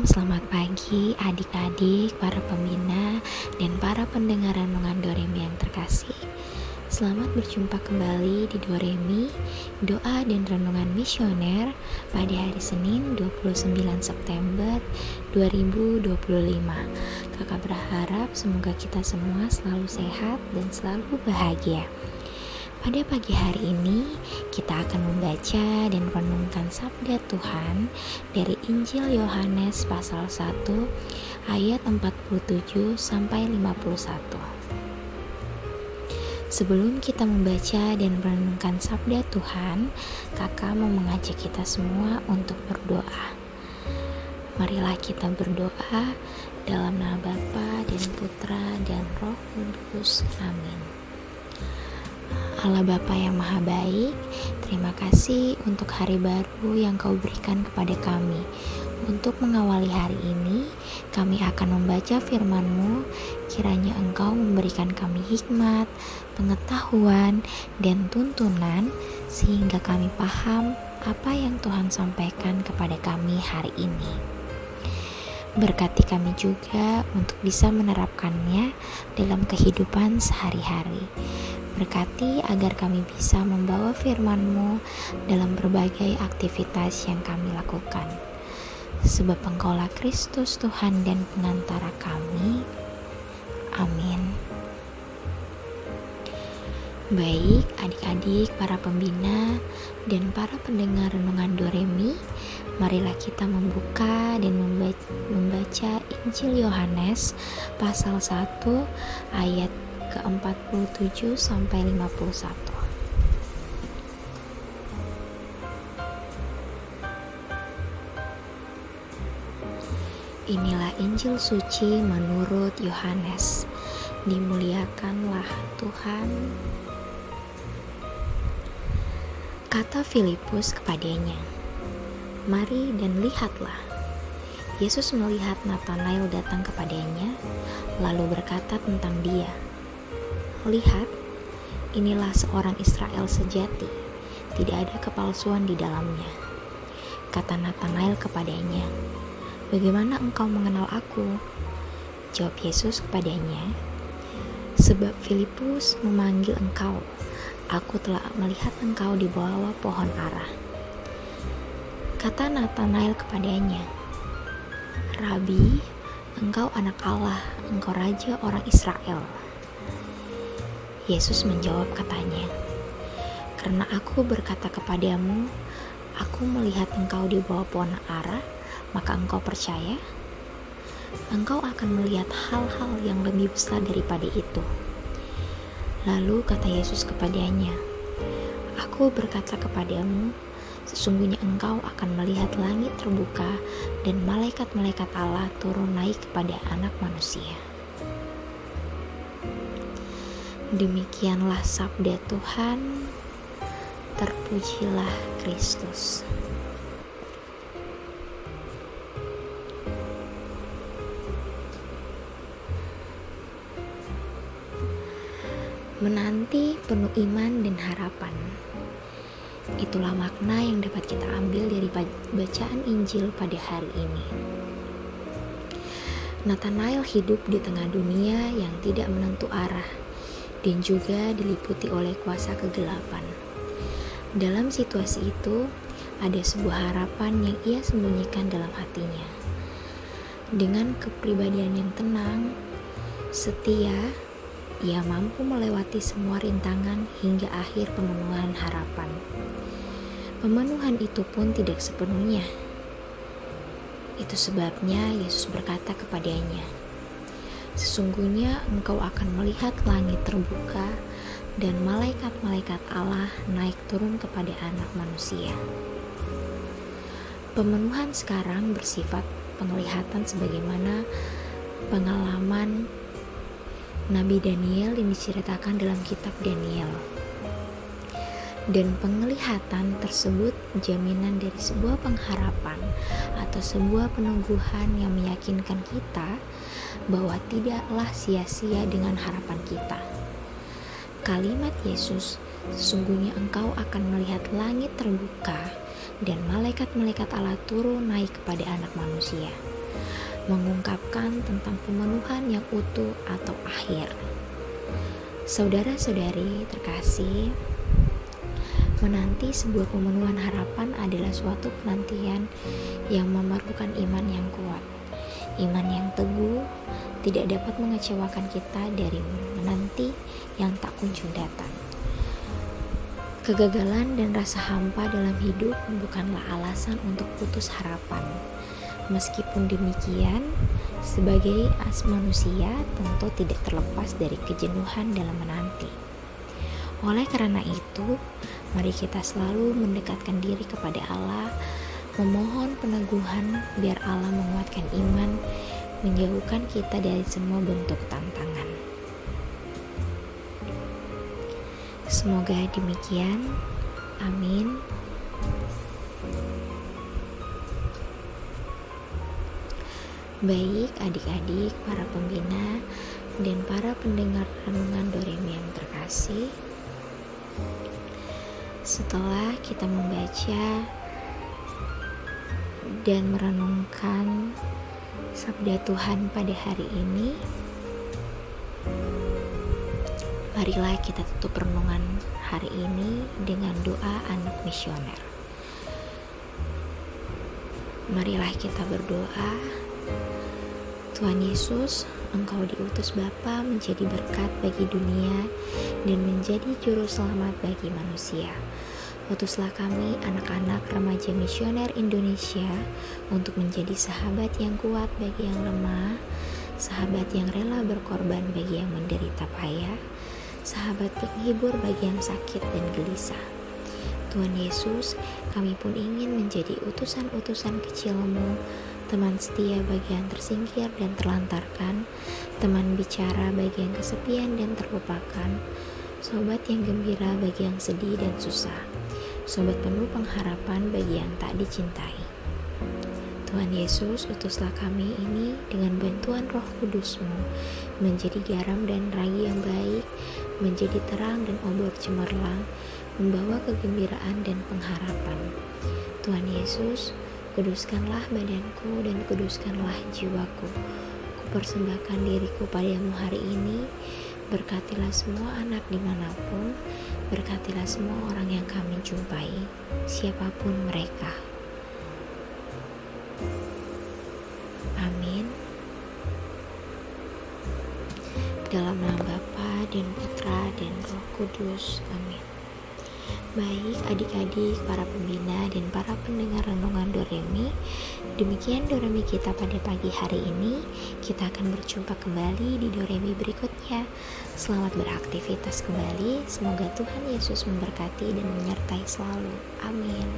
Selamat pagi adik-adik, para pembina, dan para pendengar renungan Doremi yang terkasih. Selamat berjumpa kembali di Doremi, doa dan renungan misioner pada hari Senin 29 September 2025. Kakak berharap semoga kita semua selalu sehat dan selalu bahagia. Pada pagi hari ini, kita akan membaca dan merenungkan sabda Tuhan dari Injil Yohanes pasal 1 ayat 47 sampai 51. Sebelum kita membaca dan merenungkan sabda Tuhan, Kakak mau mengajak kita semua untuk berdoa. Marilah kita berdoa dalam nama Bapa dan Putra dan Roh Kudus. Amin. Allah Bapa yang Maha Baik, terima kasih untuk hari baru yang Kau berikan kepada kami. Untuk mengawali hari ini, kami akan membaca firman-Mu. Kiranya Engkau memberikan kami hikmat, pengetahuan, dan tuntunan, sehingga kami paham apa yang Tuhan sampaikan kepada kami hari ini. Berkati kami juga untuk bisa menerapkannya dalam kehidupan sehari-hari. Berkati agar kami bisa membawa firman-Mu dalam berbagai aktivitas yang kami lakukan. Sebab Engkaulah Kristus Tuhan dan pengantara kami. Amin. Baik adik-adik, para pembina, dan para pendengar renungan Doremi, marilah kita membuka dan membaca Injil Yohanes pasal 1 ayat ke-47 sampai 51. Inilah Injil suci menurut Yohanes. Dimuliakanlah Tuhan. Kata Filipus kepadanya, "Mari dan lihatlah." Yesus melihat Natanael datang kepadanya, lalu berkata tentang dia, "Lihat, inilah seorang Israel sejati, tidak ada kepalsuan di dalamnya." Kata Natanael kepadanya, "Bagaimana engkau mengenal aku?" Jawab Yesus kepadanya, "Sebab Filipus memanggil engkau, aku telah melihat engkau di bawah pohon ara." Kata Natanael kepadanya, "Rabi, engkau anak Allah, engkau raja orang Israel." Yesus menjawab katanya, "Karena aku berkata kepadamu, aku melihat engkau di bawah pohon ara, maka engkau percaya? Engkau akan melihat hal-hal yang lebih besar daripada itu." Lalu kata Yesus kepadanya, "Aku berkata kepadamu, sesungguhnya engkau akan melihat langit terbuka dan malaikat-malaikat Allah turun naik kepada Anak Manusia." Demikianlah sabda Tuhan. Terpujilah Kristus. Menanti penuh iman dan harapan. Itulah makna yang dapat kita ambil dari bacaan Injil pada hari ini. Natanael hidup di tengah dunia yang tidak menentu arah dan juga diliputi oleh kuasa kegelapan. Dalam situasi itu, ada sebuah harapan yang ia sembunyikan dalam hatinya. Dengan kepribadian yang tenang, setia, ia mampu melewati semua rintangan hingga akhir pemenuhan harapan. Pemenuhan itu pun tidak sepenuhnya. Itu sebabnya Yesus berkata kepadanya, "Sesungguhnya engkau akan melihat langit terbuka dan malaikat-malaikat Allah naik turun kepada Anak Manusia." Pemenuhan sekarang bersifat penglihatan sebagaimana pengalaman Nabi Daniel yang diceritakan dalam kitab Daniel. Dan penglihatan tersebut jaminan dari sebuah pengharapan atau sebuah peneguhan yang meyakinkan kita bahwa tidaklah sia-sia dengan harapan kita. Kalimat Yesus, "Sesungguhnya engkau akan melihat langit terbuka dan malaikat-malaikat Allah turun naik kepada Anak Manusia." mengungkapkan tentang pemenuhan yang utuh atau akhir. Saudara-saudari terkasih, menanti sebuah pemenuhan harapan adalah suatu penantian yang memerlukan iman yang kuat. Iman yang teguh tidak dapat mengecewakan kita dari menanti yang tak kunjung datang. Kegagalan dan rasa hampa dalam hidup bukanlah alasan untuk putus harapan. Meskipun demikian, sebagai manusia tentu tidak terlepas dari kejenuhan dalam menanti. Oleh karena itu, mari kita selalu mendekatkan diri kepada Allah, memohon peneguhan biar Allah menguatkan iman, menjauhkan kita dari semua bentuk tantangan. Semoga demikian. Amin. Baik adik-adik, para pembina, dan para pendengar renungan Doremi yang terkasih, setelah kita membaca dan merenungkan sabda Tuhan pada hari ini, marilah kita tutup renungan hari ini dengan doa anak misioner. Marilah kita berdoa. Tuhan Yesus, Engkau diutus Bapa menjadi berkat bagi dunia dan menjadi juru selamat bagi manusia. Utuslah kami anak-anak remaja misioner Indonesia untuk menjadi sahabat yang kuat bagi yang lemah, sahabat yang rela berkorban bagi yang menderita payah, sahabat penghibur bagi yang sakit dan gelisah. Tuhan Yesus, kami pun ingin menjadi utusan-utusan kecil-Mu, teman setia bagi yang tersingkir dan terlantarkan, teman bicara bagi yang kesepian dan terlupakan, sobat yang gembira bagi yang sedih dan susah, sobat penuh pengharapan bagi yang tak dicintai. Tuhan Yesus, utuslah kami ini dengan bantuan Roh Kudus-Mu menjadi garam dan ragi yang baik, menjadi terang dan obor cemerlang, membawa kegembiraan dan pengharapan. Tuhan Yesus, kuduskanlah badanku dan kuduskanlah jiwaku. Kupersembahkan diriku padamu hari ini. Berkatilah semua anak dimanapun, berkatilah semua orang yang kami jumpai, siapapun mereka. Amin. Dalam nama Bapa dan Putra dan Roh Kudus. Amin. Baik adik-adik, para pembina dan para pendengar renungan Doremi, demikian Doremi kita pada pagi hari ini. Kita akan berjumpa kembali di Doremi berikutnya. Selamat beraktivitas kembali. Semoga Tuhan Yesus memberkati dan menyertai selalu. Amin.